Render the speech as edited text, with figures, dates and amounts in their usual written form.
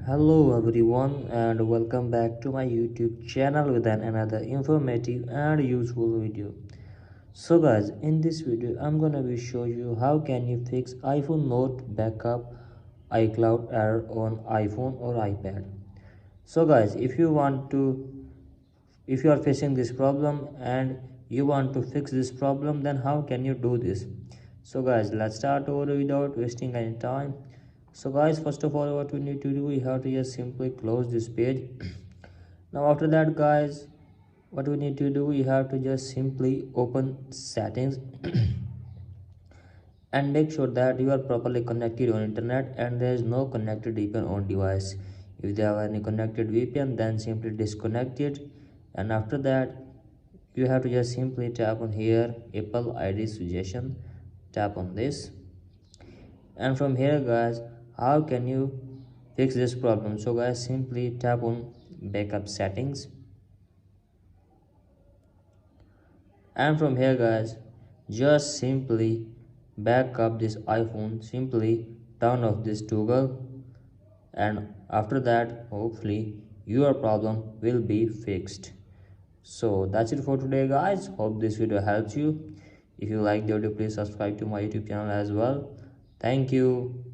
Hello everyone and welcome back to my YouTube channel with another informative and useful video. So guys, in this video I'm gonna be show you how can you fix iPhone Note backup iCloud error on iPhone or iPad. So guys, if you are facing this problem and you want to fix this problem, then how can you do this? So guys, let's start over without wasting any time. So guys, first of all, what we need to do, we have to just simply close this page. Now after that guys, what we need to do, we have to just simply open settings and make sure that you are properly connected on internet and there is no connected VPN on device. If they have any connected VPN, then simply disconnect it. And after that, you have to just simply tap on here Apple ID suggestion, tap on this. And from here guys, how can you fix this problem? So guys, simply tap on backup settings, and from here guys, just simply back up this iPhone, simply turn off this toggle, and after that hopefully your problem will be fixed. So that's it for today guys, hope this video helps you. If you like the video, please subscribe to my YouTube channel as well. Thank you.